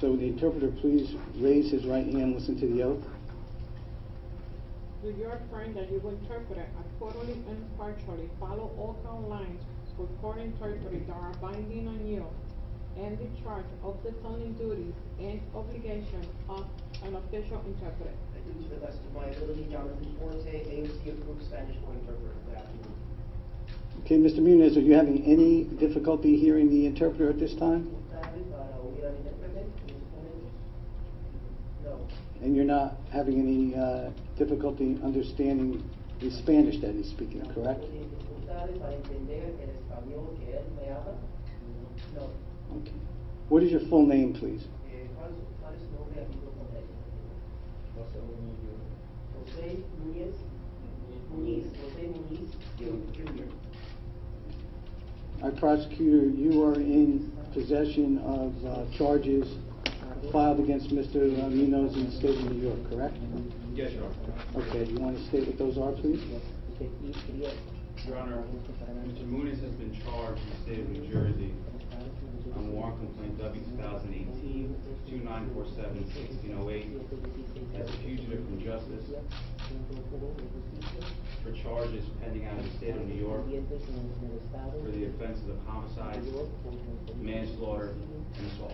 So would the interpreter please raise his right hand and listen to the oath? Do you affirm that you will interpret accordingly and impartially, follow all guidelines for court interpreting that are binding on you, and discharge of the solemn duties and obligations of an official interpreter? I do to the best of my ability. Jonathan Forte, AOC approved Spanish court interpreter. Good afternoon. Okay, Mr. Muniz, are you having any difficulty hearing the interpreter at this time? No. And you're not having any difficulty understanding the Spanish that he's speaking, correct? No. Okay. What is your full name, please? Jose Muniz Jr. Our prosecutor, you are in possession of charges filed against Mr. Munoz in the state of New York, correct? Yes, Your Honor. Okay, you want to state what those are, please? Your Honor, Mr. Muniz has been charged in the state of New Jersey on warrant complaint W2018-2947-1608 as a fugitive from justice for charges pending out of the state of New York for the offenses of homicide, manslaughter, and assault.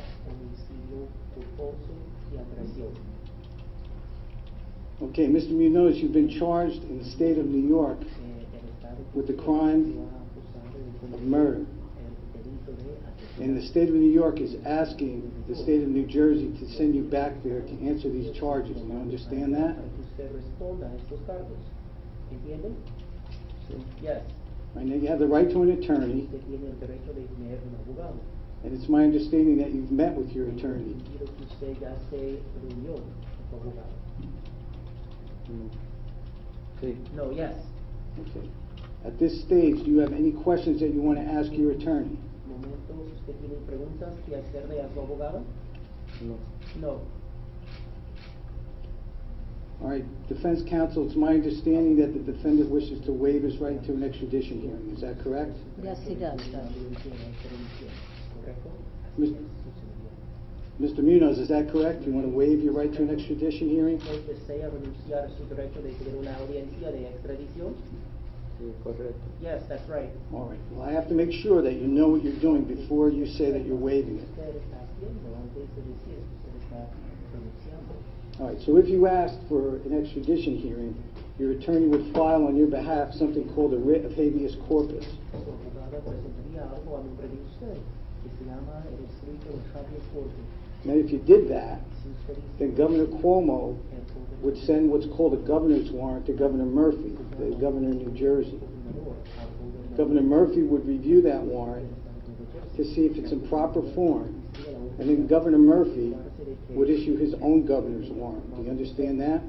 Okay, Mr. Munoz, you've been charged in the state of New York with the crime of murder. And the state of New York is asking the state of New Jersey to send you back there to answer these charges. You understand that? Yes. Right now you have the right to an attorney, and it's my understanding that you've met with your attorney. No, yes. Okay. At this stage, do you have any questions that you want to ask your attorney? No. All right, defense counsel, it's my understanding that the defendant wishes to waive his right to an extradition hearing. Is that correct? Yes, he does. Mr. Munoz, is that correct? You want to waive your right to an extradition hearing? Yes, that's right. All right. Well, I have to make sure that you know what you're doing before you say that you're waiving it. All right. So if you asked for an extradition hearing, your attorney would file on your behalf something called a writ of habeas corpus. Now, if you did that, then Governor Cuomo would send what's called a governor's warrant to Governor Murphy, the governor of New Jersey. Governor Murphy would review that warrant to see if it's in proper form, and then Governor Murphy would issue his own governor's warrant. Do you understand that?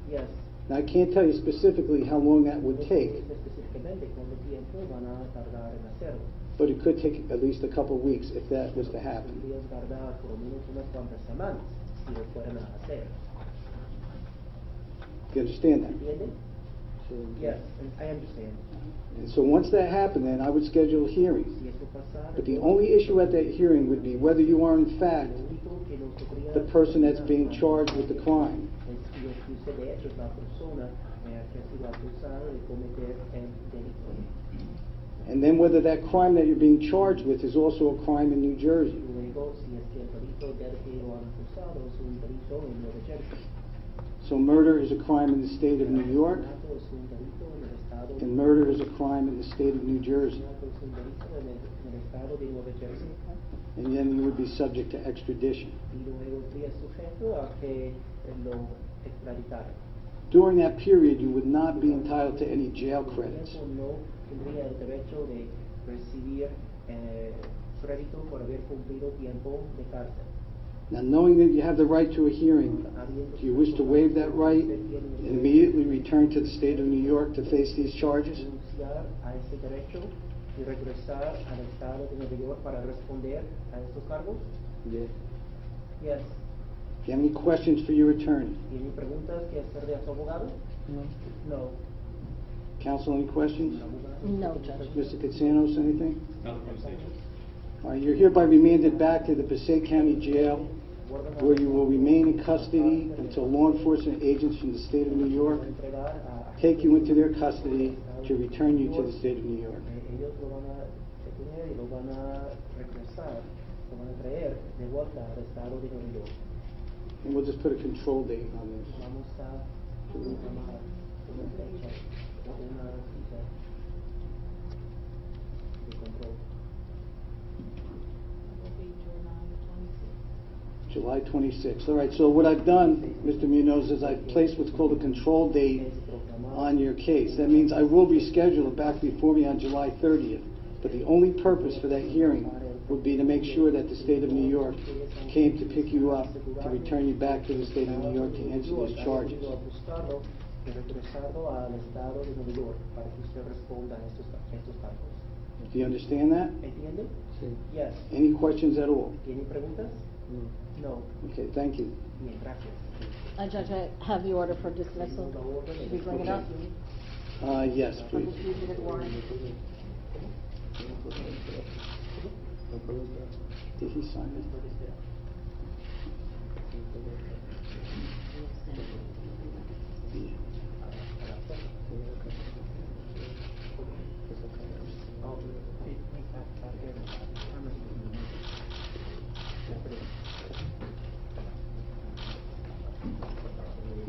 Yes. Now, I can't tell you specifically how long that would take, but it could take at least a couple of weeks if that was to happen. Do you understand that? Yes, I understand. And so once that happened, then I would schedule a hearing. But the only issue at that hearing would be whether you are in fact the person that's being charged with the crime. And then whether that crime that you're being charged with is also a crime in New Jersey. So murder is a crime in the state of New York, and murder is a crime in the state of New Jersey. And then you would be subject to extradition. During that period, you would not be entitled to any jail credits. Now, knowing that you have the right to a hearing, do you wish to waive that right and immediately return to the state of New York to face these charges? Yes. Yes. Do you have any questions for your attorney? No. Council, any questions? No, Judge. Mr. Katsanos, anything? Nothing from the state. All right, you're hereby remanded back to the Passaic County Jail, where you will remain in custody until law enforcement agents from the state of New York take you into their custody to return you to the state of New York. Ellos lo van a detener y lo van a regresar, lo van a traer de vuelta al estado de Nueva York. And we'll just put a control date on this. Vamos a programar una fecha, una cita de control. July 26th. All right, so what I've done, Mr. Munoz, is I've placed what's called a control date on your case. That means I will reschedule it back before me on July 30th. But the only purpose for that hearing would be to make sure that the state of New York came to pick you up, to return you back to the state of New York to answer those charges. De regresarlo al estado de Nueva York para que usted responda a estos cargos. Do you understand that? ¿Entiende? Sí. Yes. Any questions at all? ¿Tiene preguntas? No. Okay, thank you. Bien, gracias. Judge, I have the order for dismissal. Should we bring it up? Yes, please. Did he sign it?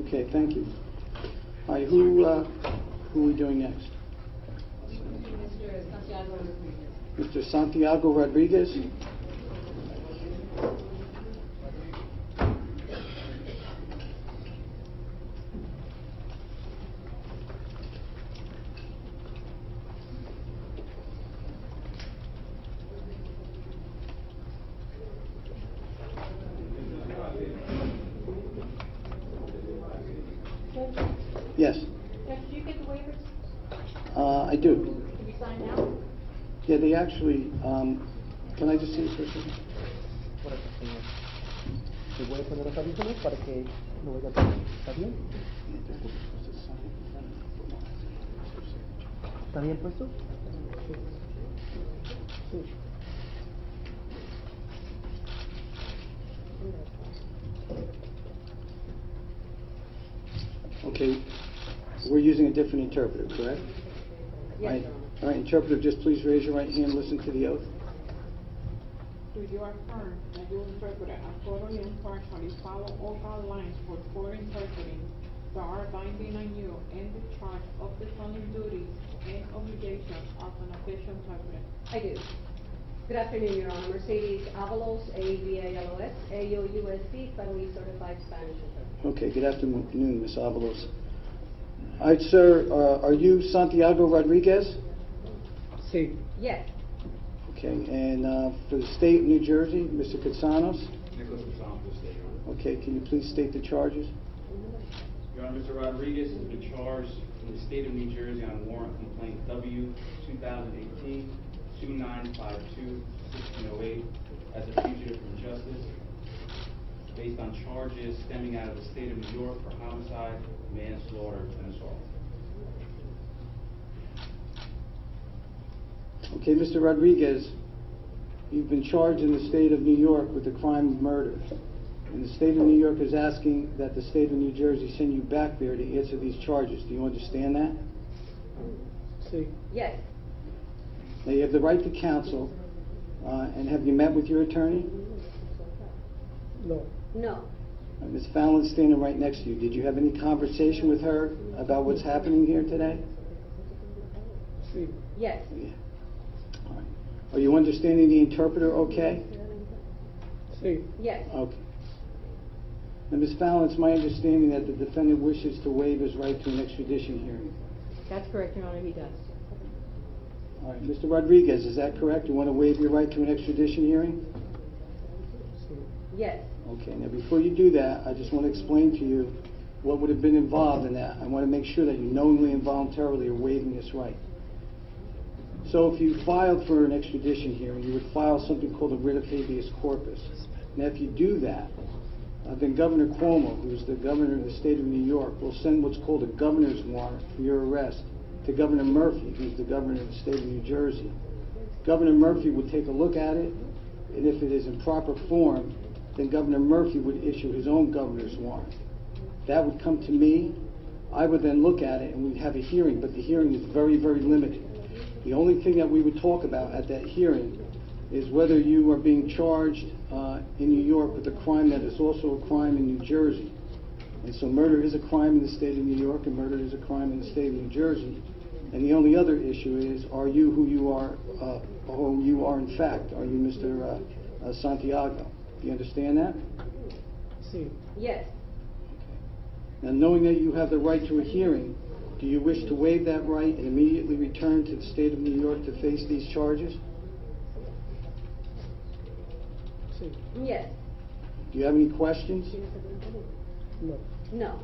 Okay, thank you. All right, who are we doing next? Mr. Santiago Rodriguez. Yes. Did you get the waivers? I do. Can you sign now? Yeah, they actually, can I just see it for a second? Por eso, señor. ¿Me voy a poner los audífonos para que no vaya a pasar? ¿Está bien? ¿Está bien puesto? Sí. Okay, we're using a different interpreter, correct? Yes, All right, interpreter, just please raise your right hand, listen to the oath. Do you affirm that you interpret accordingly and impartially follow all guidelines for court interpreting that are binding on you and the charge of the following duties and obligations of an official interpreter? I do. Good afternoon, Your Honor. Mercedes Avalos, A-V-A-L-O-S, A-O-U-S-C, federally certified Spanish interpreter. Okay, good afternoon, Ms. Avalos. All right, sir, are you Santiago Rodriguez? Sí. Yes. Okay, and for the state of New Jersey, Mr. Katsanos? Nicholas Gonzalez, for the state, Your Honor. Okay, can you please state the charges? Your Honor, Mr. Rodriguez has been charged in the state of New Jersey on warrant complaint W 2018-2952-1608 as a fugitive from justice based on charges stemming out of the state of New York for homicide, manslaughter, and assault. Okay, Mr. Rodriguez, you've been charged in the state of New York with the crime of murder. And the state of New York is asking that the state of New Jersey send you back there to answer these charges. Do you understand that? Sí. Yes. Now, you have the right to counsel, and have you met with your attorney? No. No. Ms. Fallon's standing right next to you. Did you have any conversation with her about what's happening here today? Sí. Yes. Yeah. All right. Are you understanding the interpreter okay? Sí. Yes. Okay. Now, Ms. Fallon, it's my understanding that the defendant wishes to waive his right to an extradition hearing. That's correct, Your Honor, he does. All right. Mr. Rodriguez, is that correct? You want to waive your right to an extradition hearing? Yes. Okay. Now, before you do that, I just want to explain to you what would have been involved in that. I want to make sure that you knowingly and voluntarily are waiving this right. So if you filed for an extradition hearing, you would file something called a writ of habeas corpus. Now, if you do that, then Governor Cuomo, who's the governor of the state of New York, will send what's called a governor's warrant for your arrest to Governor Murphy, who's the governor of the state of New Jersey. Governor Murphy would take a look at it, and if it is in proper form, then Governor Murphy would issue his own governor's warrant. That would come to me. I would then look at it, and we'd have a hearing, but the hearing is very, very limited. The only thing that we would talk about at that hearing is whether you are being charged in New York with a crime that is also a crime in New Jersey. And so murder is a crime in the state of New York, and murder is a crime in the state of New Jersey. And the only other issue is, are you who you are in fact? Are you Mr. Santiago? Do you understand that? Yes. Now, knowing that you have the right to a hearing, do you wish to waive that right and immediately return to the state of New York to face these charges? Yes. Do you have any questions? No.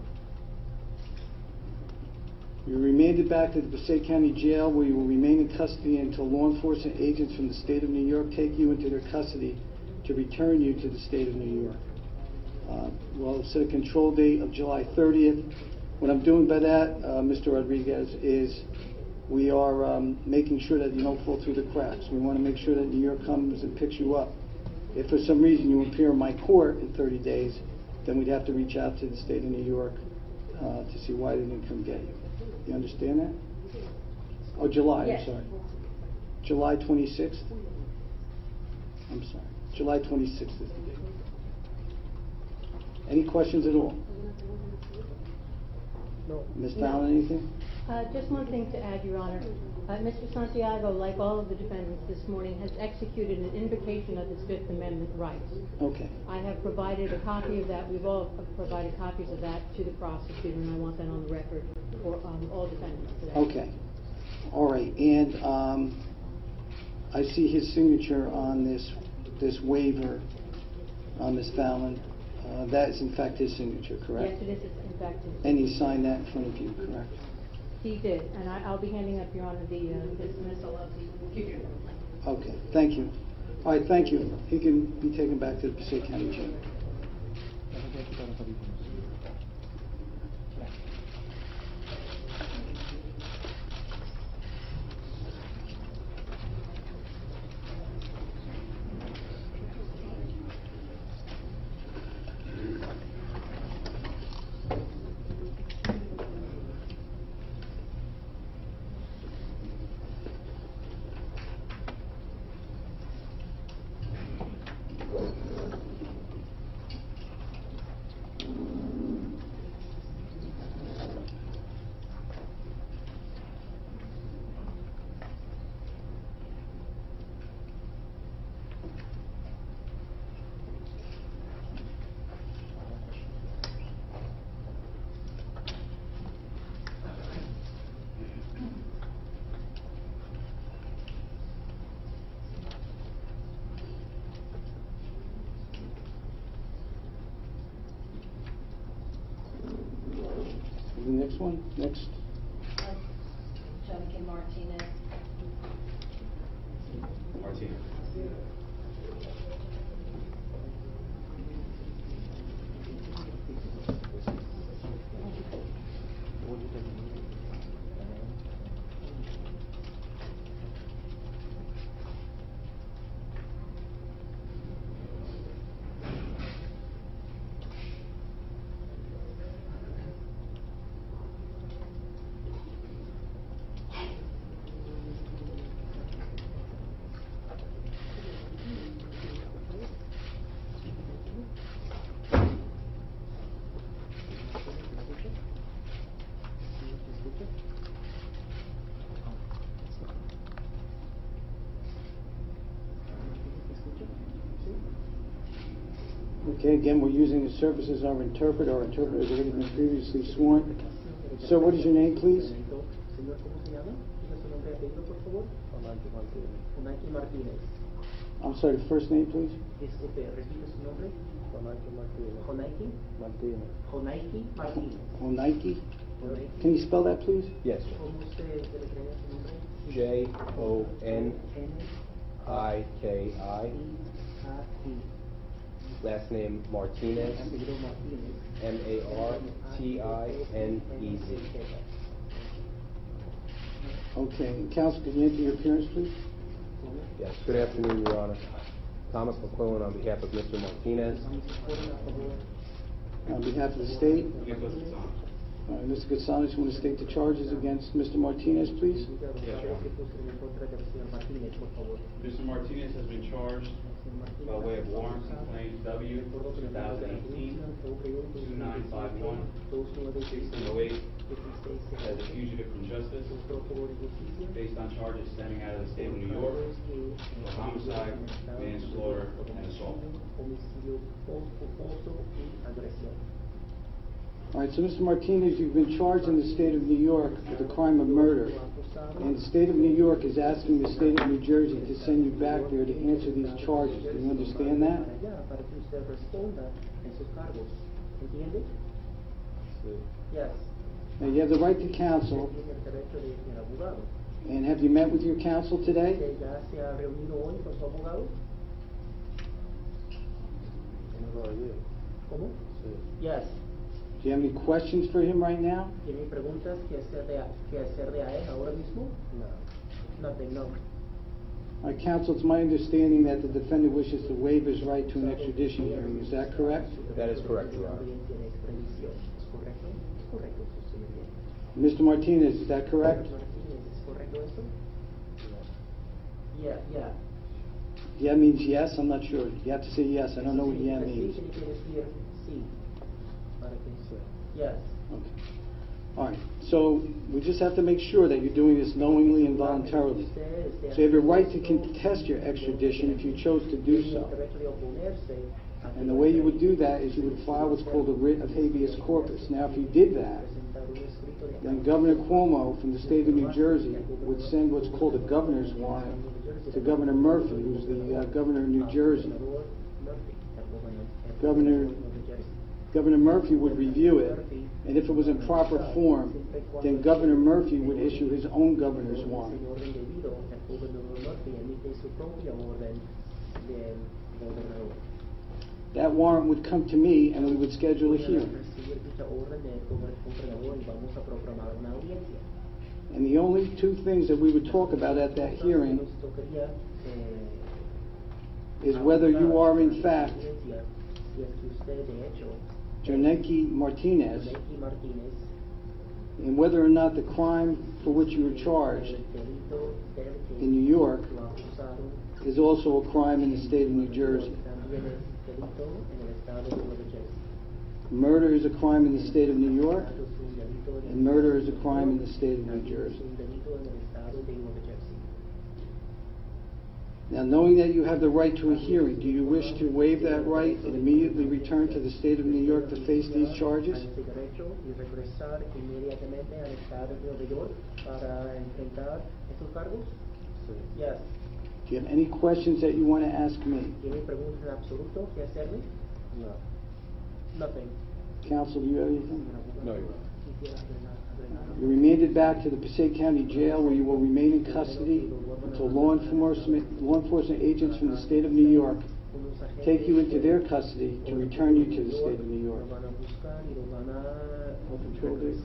You're remanded back to the Passaic County Jail, where you will remain in custody until law enforcement agents from the state of New York take you into their custody to return you to the state of New York. We'll set a control date of July 30th. What I'm doing by that, Mr. Rodriguez, is we are making sure that you don't fall through the cracks. We want to make sure that New York comes and picks you up. If for some reason you appear in my court in 30 days, then we'd have to reach out to the state of New York to see why they didn't come get you. You understand that? Oh, July, Yes. I'm sorry. July 26th? I'm sorry. July 26th is the date. Any questions at all? No. Ms. No. Fallon, anything? Just one thing to add, Your Honor. Mr. Santiago, like all of the defendants this morning, has executed an invocation of his Fifth Amendment rights. Okay. I have provided a copy of that. We've all provided copies of that to the prosecutor, and I want that on the record for all defendants today. Okay. All right. And I see his signature on this waiver, Ms. Fallon. That is, in fact, his signature, correct? Yes, it is, in fact. And he signed that in front of you, correct? He did, and I'll be handing up, Your Honor, the dismissal of the future. Okay. Thank you. All right. Thank you. He can be taken back to the Passaic County Jail. The next one? Next. Jonathan Martinez. Martinez. Okay, again, we're using the services of our interpreter. Our interpreter has already been previously sworn. Sir, what is your name, please? Señor, ¿cómo se llama? Diga su nombre y apellido, por favor. Jonaki Martínez. I'm sorry, the first name, please? Disculpe, repite su nombre. Jonaki Martínez. Jonaki Martínez. Onaiki? Can you spell that, please? Yes. ¿Cómo usted deletrea su nombre? Joniki. Last name Martinez. Apellido Martínez. Martinez. Okay, counsel, can you enter your appearance, please? Yes, good afternoon, Your Honor. Thomas McQuillan on behalf of Mr. Martinez. On behalf of the state, Nicholas Gonzalez. Mr. Gonzalez, you want to state the charges against Mr. Martinez, please? Mr. Martinez has been charged by way of warrant complaint W 2018-2951, 1608, as a fugitive from justice, based on charges stemming out of the state of New York for homicide, manslaughter, and assault. All right, so Mr. Martinez, you've been charged in the state of New York with the crime of murder, and the state of New York is asking the state of New Jersey to send you back there to answer these charges. Do you understand that? Yes. Now, you have the right to counsel, and have you met with your counsel today? ¿Cómo? Yes. Do you have any questions for him right now? ¿Tiene preguntas que hacerle a él ahora mismo? No. Nothing, no. All right, counsel, it's my understanding that the defendant wishes to waive his right to an extradition hearing. Is that correct? That is correct, Your Honor. Mr. Martinez, is that correct? Yeah, yeah. Yeah means yes? I'm not sure. You have to say yes. I don't know what yeah means. Yes. Okay. All right. So we just have to make sure that you're doing this knowingly and voluntarily. So you have a right to contest your extradition if you chose to do so. And the way you would do that is you would file what's called a writ of habeas corpus. Now, if you did that, then Governor Cuomo from the state of New Jersey would send what's called a governor's warrant to Governor Murphy, who's the governor of New Jersey. Governor Murphy would review it, and if it was in proper form, then Governor Murphy would issue his own governor's warrant. That warrant would come to me, and we would schedule a hearing. And the only two things that we would talk about at that hearing is whether you are in fact Joneki Martinez, and whether or not the crime for which you were charged in New York is also a crime in the state of New Jersey. Murder is a crime in the state of New York, and murder is a crime in the state of New Jersey. Now, knowing that you have the right to a hearing, do you wish to waive that right and immediately return to the state of New York to face these charges? Yes. Do you have any questions that you want to ask me? No. Nothing. Counsel, do you have anything? No, Your Honor. You're remanded back to the Passaic County Jail, where you will remain in custody until law enforcement agents from the state of New York take you into their custody to return you to the state of New York. Control date?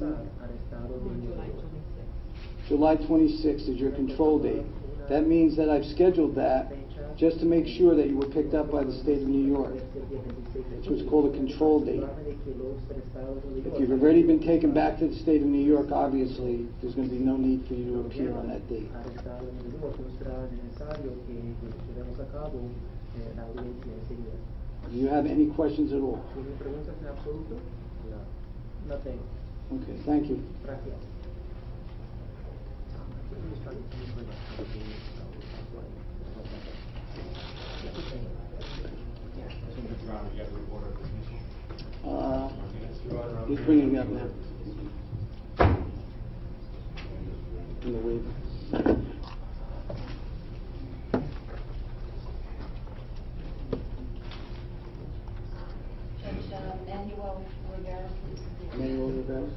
July 26th is your control date. That means that I've scheduled that just to make sure that you were picked up by the state of New York. It's what's called a control date. If you've already been taken back to the state of New York, obviously, there's going to be no need for you to appear on that date. Do you have any questions at all? Nothing. Okay, thank you. He's bringing it up now. In the waiver. Manuel Rivera.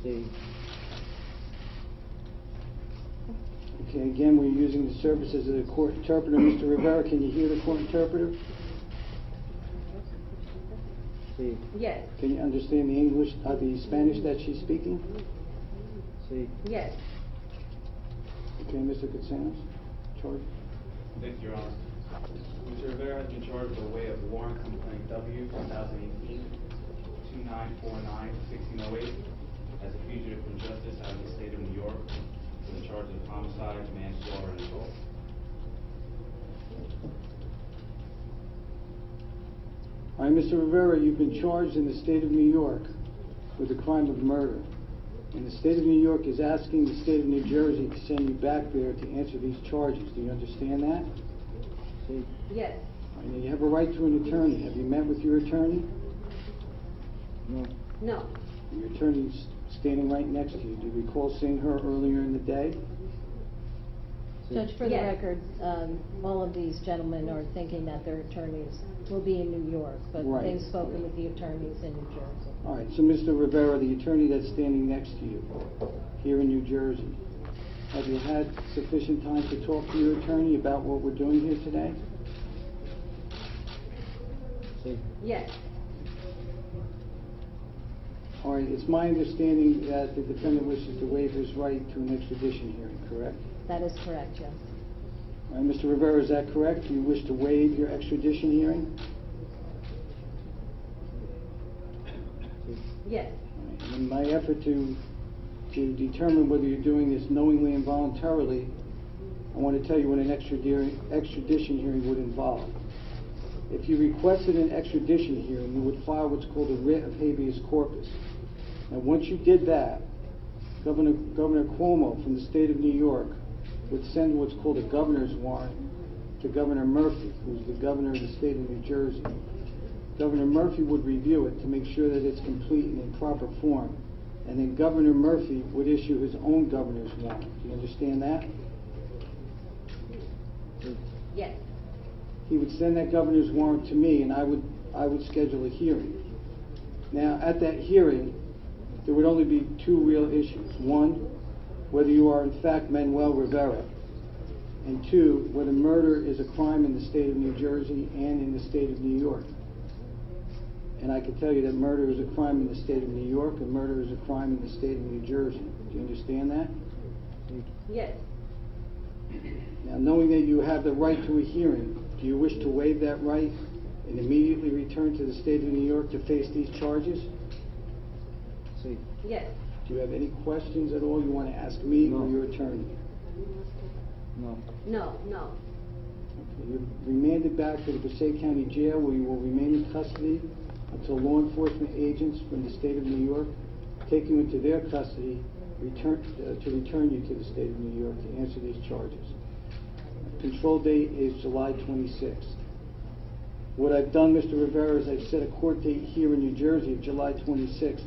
Sí. Okay, again, we're using the services of the court interpreter. Mr. Rivera, can you hear the court interpreter? Sí. Yes. Can you understand the English, the Spanish that she's speaking? Sí. Yes. Okay, Mr. Katsanos, charge. Thank you, Your Honor. Mr. Rivera has been charged with a way of warrant complaint W 2018-2949-1608 as a fugitive from justice out of the state of New York for the charge of homicide, manslaughter, and assault. All right, Mr. Rivera, you've been charged in the state of New York with the crime of murder. And the state of New York is asking the state of New Jersey to send you back there to answer these charges. Do you understand that? Sí. Yes. All right, now you have a right to an attorney. Have you met with your attorney? No. No. Your attorney's standing right next to you. Do you recall seeing her earlier in the day? Judge, for the Yes. record, all of these gentlemen are thinking that their attorneys will be in New York, but Right. they've spoken with the attorneys in New Jersey. All right, so Mr. Rivera, the attorney that's standing next to you here in New Jersey, have you had sufficient time to talk to your attorney about what we're doing here today? Sí. Yes. All right, it's my understanding that the defendant wishes to waive his right to an extradition hearing, correct? That is correct, yes. All right, Mr. Rivera, is that correct? Do you wish to waive your extradition hearing? Yes. All right, and in my effort to determine whether you're doing this knowingly and voluntarily, I want to tell you what an extradition hearing would involve. If you requested an extradition hearing, you would file what's called a writ of habeas corpus. And once you did that, Governor Cuomo from the state of New York would send what's called a governor's warrant to Governor Murphy, who's the governor of the state of New Jersey. Governor Murphy would review it to make sure that it's complete and in proper form. And then Governor Murphy would issue his own governor's warrant. Do you understand that? Yes. He would send that governor's warrant to me, and I would schedule a hearing. Now, at that hearing, there would only be two real issues. One, whether you are in fact Manuel Rivera, and two, whether murder is a crime in the state of New Jersey and in the state of New York. And I can tell you that murder is a crime in the state of New York, and murder is a crime in the state of New Jersey. Do you understand that? Yes. Now, knowing that you have the right to a hearing, do you wish to waive that right and immediately return to the state of New York to face these charges? Sí. Yes. Do you have any questions at all you want to ask me or No. your attorney? No. No. No. Okay, you're remanded back to the Passaic County Jail, where you will remain in custody until law enforcement agents from the state of New York take you into their custody to return you to the state of New York to answer these charges. Control date is July 26th. What I've done, Mr. Rivera, is I've set a court date here in New Jersey of July 26th,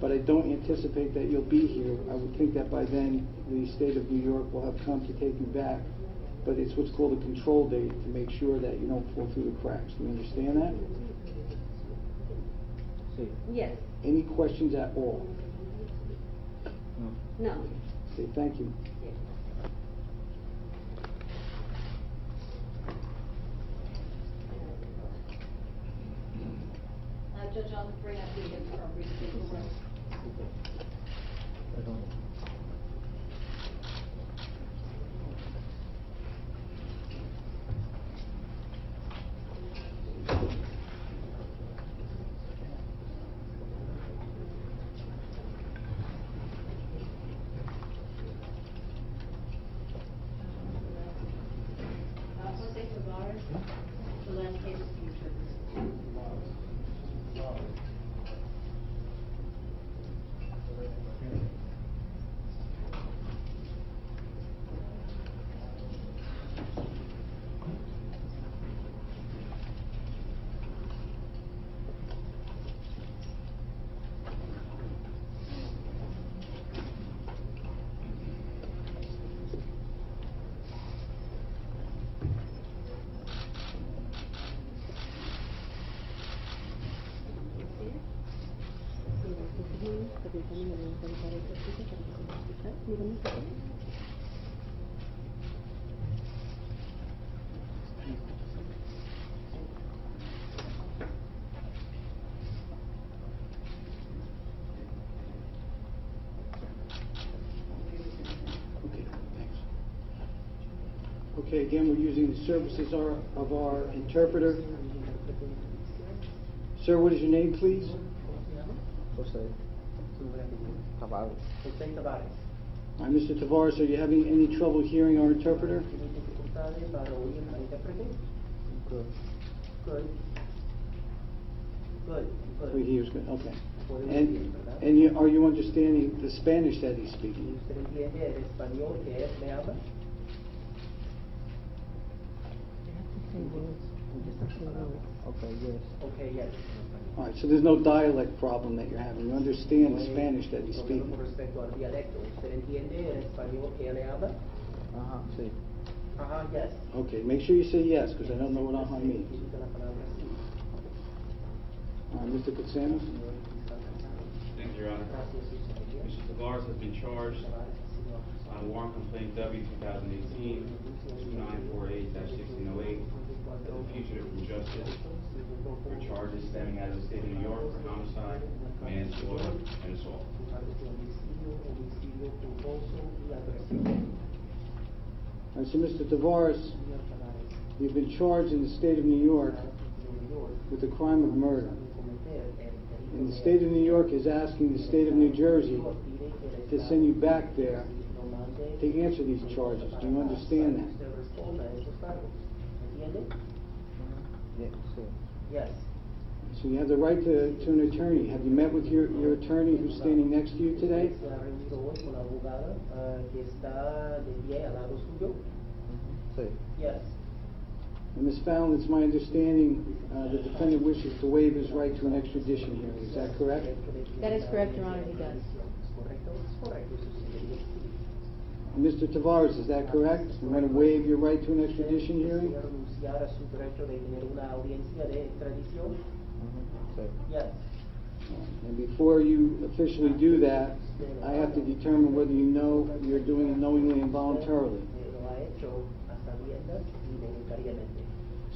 but I don't anticipate that you'll be here. I would think that by then the state of New York will have come to take you back. But it's what's called a control date to make sure that you don't fall through the cracks. Do you understand that? Sí. Yes. Any questions at all? No. No. Okay, thank you. Yes. Judge, I'll bring up the appropriate paperwork. Perdón. Jose Tavares, the last case of future. Okay, thanks. Okay, again, we're using the services of our interpreter. Sir, what is your name, please? José. Tavares. José Tavares. All right, Mr. Tavares, are you having any trouble hearing our interpreter? ¿Tiene dificultades para oír al intérprete? Good. Good. Good. Good. We hear good. Okay. Puede oír bien, ¿verdad? And are you understanding the Spanish that he's ¿Y speaking? usted entiende el español que él me habla? Okay, yes. Okay, yes. All right, so there's no dialect problem that you're having. You understand the Spanish that he's speaking. Con respecto al dialecto, ¿usted entiende el español que él le habla? Ajá, sí. Ajá, yes. Okay, make sure you say yes, because I don't know what aha means. Utiliza la palabra sí. All right, Mr. Katsanos? Thank you, Your Honor. Gracias, su señoría. Mr. Tavares has been charged Tavares ha sido acusado on warrant complaint W 2018-2948-1608 as a fugitive from justice for charges stemming out of the state of New York for homicide, manslaughter, and assault. All right, so Mr. Tavares, you've been charged in the state of New York with the crime of murder. And the state of New York is asking the state of New Jersey to send you back there to answer these charges. Do you understand that? Yes. So you have the right to an attorney. Have you met with your attorney who's standing next to you today? Se ha reunido hoy con la abogada que está de pie al lado suyo. Sí. Yes. And Ms. Fallon, it's my understanding the defendant wishes to waive his right to an extradition hearing. Is that correct? That is correct, Your Honor, he does. And Mr. Tavares, is that correct? You're going to waive your right to an extradition hearing? Renunciar a su derecho de tener una audiencia de extradición. Yes. And before you officially do that, I have to determine whether you know you're doing it knowingly and voluntarily. Lo ha hecho a sabiendas y voluntariamente.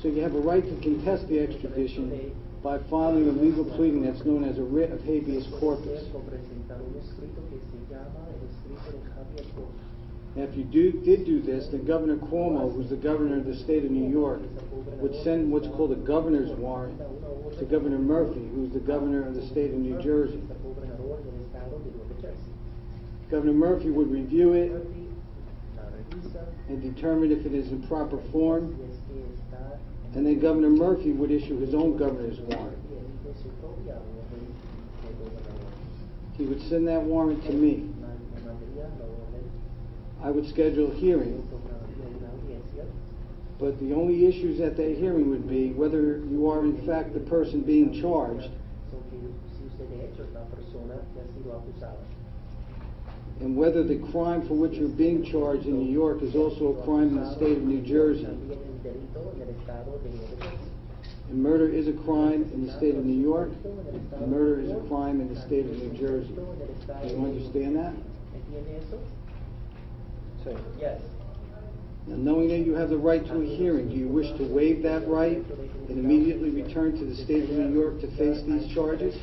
So you have a right to contest the extradition by filing a legal pleading that's known as a writ of habeas corpus. Now, if you did do this, then Governor Cuomo, who's the governor of the state of New York, would send what's called a governor's warrant to Governor Murphy, who's the governor of the state of New Jersey. Governor Murphy would review it and determine if it is in proper form, and then Governor Murphy would issue his own governor's warrant. He would send that warrant to me. I would schedule a hearing, but the only issues at that hearing would be whether you are in fact the person being charged, and whether the crime for which you're being charged in New York is also a crime in the state of New Jersey. And murder is a crime in the state of New York, and murder is a crime in the state of New Jersey. Do you understand that? Yes. Now, knowing that you have the right to a hearing, do you wish to waive that right and immediately return to the state of New York to face these charges?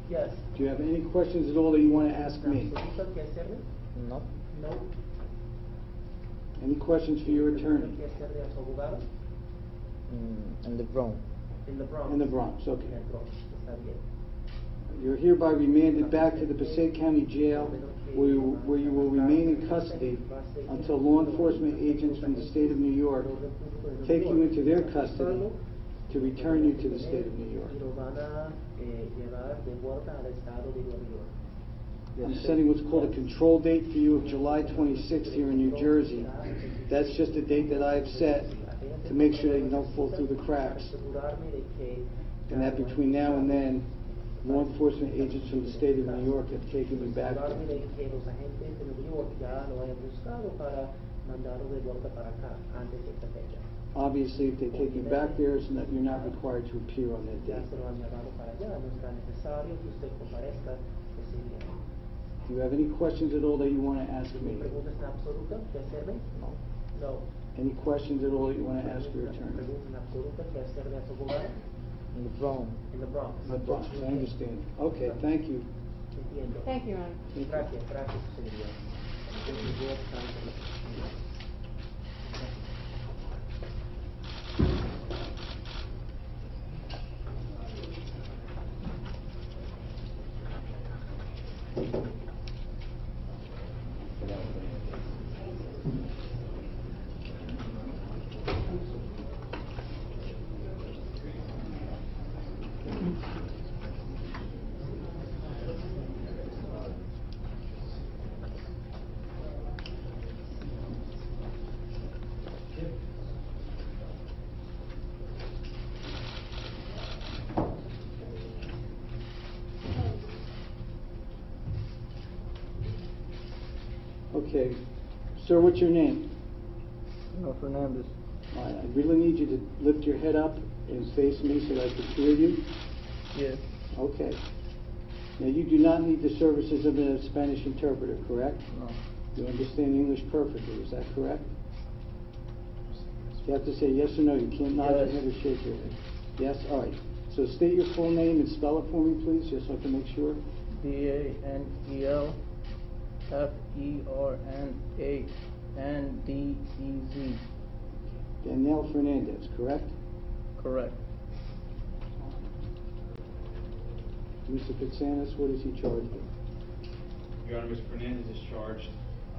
Yes. Do you have any questions at all that you want to ask me? No. No. Any questions for your attorney? In the Bronx. In the Bronx. In the Bronx, okay. In the Bronx. Está bien. You're hereby remanded back to the Passaic County Jail, where you will remain in custody until law enforcement agents from the state of New York take you into their custody to return you to the state of New York. I'm setting what's called a control date for you of July 26th here in New Jersey. That's just a date that I have set to make sure that you don't fall through the cracks. And that between now and then, law enforcement agents from the state of New York have taken me back there. mandarlo de vuelta para acá antes de esta fecha. Obviously, if they take you back there, it's not, you're not required to appear on that Ya date. se lo han llevado para allá, no está necesario que usted comparezca ese día. Do you have any questions at all that you want to ask ¿Tiene me? preguntas en absoluto que hacerme? No. Any questions at all that you want to ask your attorney? ¿Preguntas en absoluto que hacerle a su abogado? In the Bronx. In the Bronx. The Bronx, I understand. Okay, thank you. Entiendo. Thank you, Your Honor. Gracias, gracias, señoría. Okay, sir, what's your name? Fernandez. All right, I really need you to lift your head up and face me so that I can hear you. Yes. Okay. Now, you do not need the services of a Spanish interpreter, correct? No. You understand English perfectly, is that correct? You have to say yes or no. You can't nod your Yes. head or shake your head. Yes? All right. So state your full name and spell it for me, please, just so I can make sure. DANIEL-FERNANDEZ. Daniel Fernandez, correct? Correct. Mr. Katsanis, what is he charged with? Your Honor, Mr. Fernandez is charged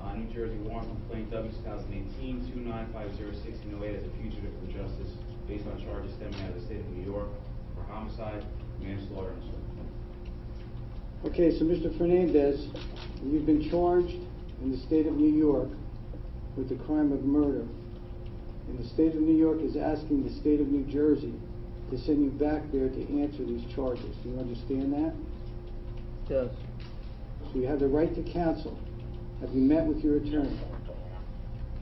on New Jersey warrant complaint W 2018-29506-08 as a fugitive from justice based on charges stemming out of the state of New York for homicide, manslaughter, and assault. Okay, so Mr. Fernandez, you've been charged in the state of New York with the crime of murder. And the state of New York is asking the state of New Jersey to send you back there to answer these charges. Do you understand that? Yes. So you have the right to counsel. Have you met with your attorney?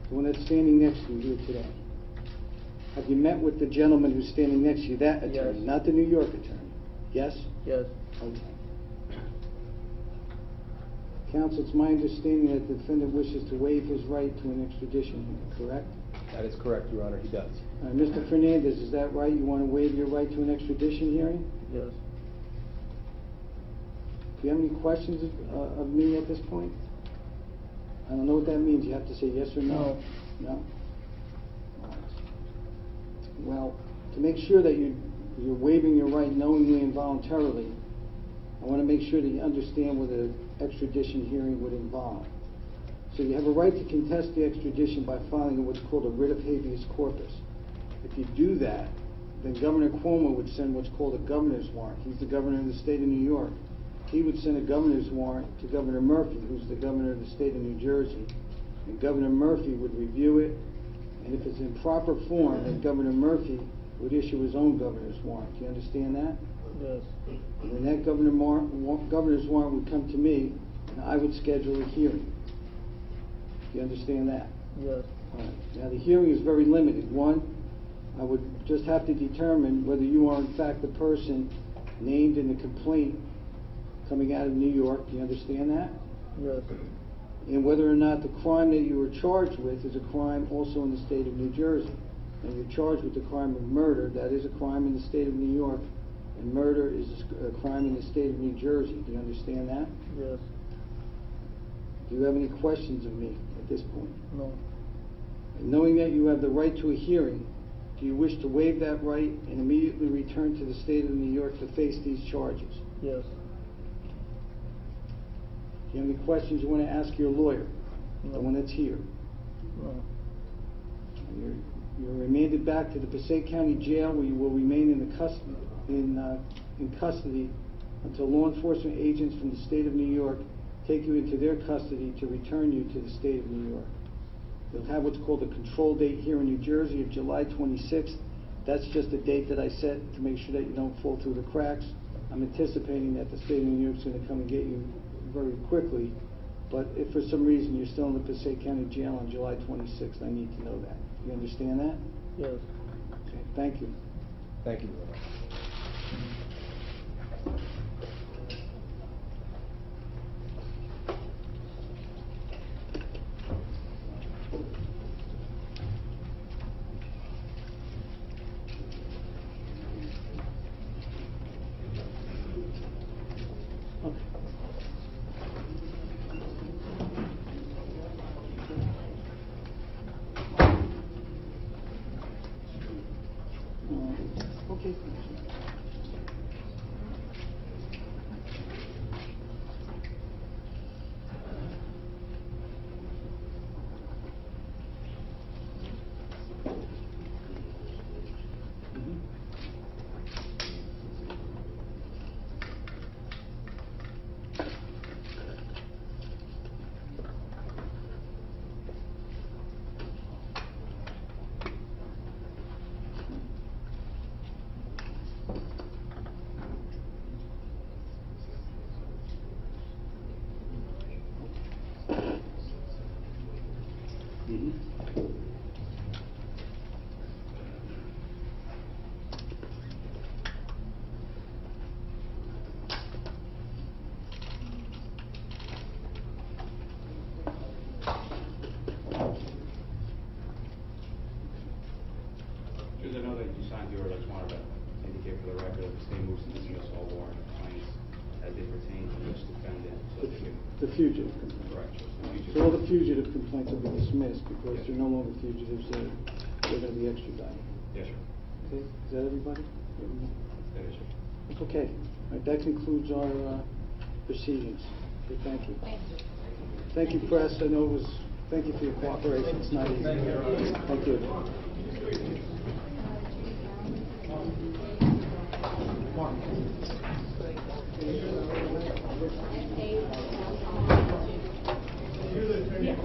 The one that's standing next to you here today. Have you met with the gentleman who's standing next to you, that attorney, Yes. not the New York attorney? Yes? Yes. Okay. Counsel, it's my understanding that the defendant wishes to waive his right to an extradition hearing, correct? That is correct, Your Honor, he does. Mr. Fernandez, is that right? You want to waive your right to an extradition hearing? Yes. Do you have any questions of me at this point? I don't know what that means. You have to say yes or no. No? All right. Well, to make sure that you're waiving your right knowingly and voluntarily, I want to make sure that you understand what an extradition hearing would involve. So you have a right to contest the extradition by filing what's called a writ of habeas corpus. If you do that, then Governor Cuomo would send what's called a governor's warrant. He's the governor of the state of New York. He would send a governor's warrant to Governor Murphy, who's the governor of the state of New Jersey. And Governor Murphy would review it, and if it's in proper form, then Governor Murphy would issue his own governor's warrant. Do you understand that? Yes. And then that governor's warrant would come to me, and I would schedule a hearing. Do you understand that? Yes. All right. Now, the hearing is very limited. One, I would just have to determine whether you are in fact the person named in the complaint coming out of New York. Do you understand that? Yes. And whether or not the crime that you were charged with is a crime also in the state of New Jersey. And you're charged with the crime of murder. That is a crime in the state of New York. And murder is a crime in the state of New Jersey. Do you understand that? Yes. Do you have any questions of me at this point? No. And knowing that you have the right to a hearing, do you wish to waive that right and immediately return to the state of New York to face these charges? Yes. Do you have any questions you want to ask your lawyer, No. the one that's here? No. You're remanded back to the Passaic County Jail, where you will remain in custody until law enforcement agents from the state of New York take you into their custody to return you to the state of New York. You'll have what's called a control date here in New Jersey of July 26th. That's just a date that I set to make sure that you don't fall through the cracks. I'm anticipating that the state of New York is going to come and get you very quickly, But if for some reason you're still in the Passaic County Jail on July 26th, I need to know that. You understand that? Yes. Okay, thank you. Thank you, Your Honor. Okay. Just know that you signed the order, I just wanted to indicate for the record that the state moves to dismiss all warrant claims as they pertain to this defendant. So they can, The fugitive complaint. correct. So all the fugitive complaints will be dismissed because they're no longer fugitives, they're going to be extradited. Yes, sir. Okay, is that everybody? Everyone? That is, sir. Okay, all right, that concludes our proceedings. Okay, thank you. Thank you, press. I know it was, thank you for your cooperation. It's not easy. Thank you. Yeah.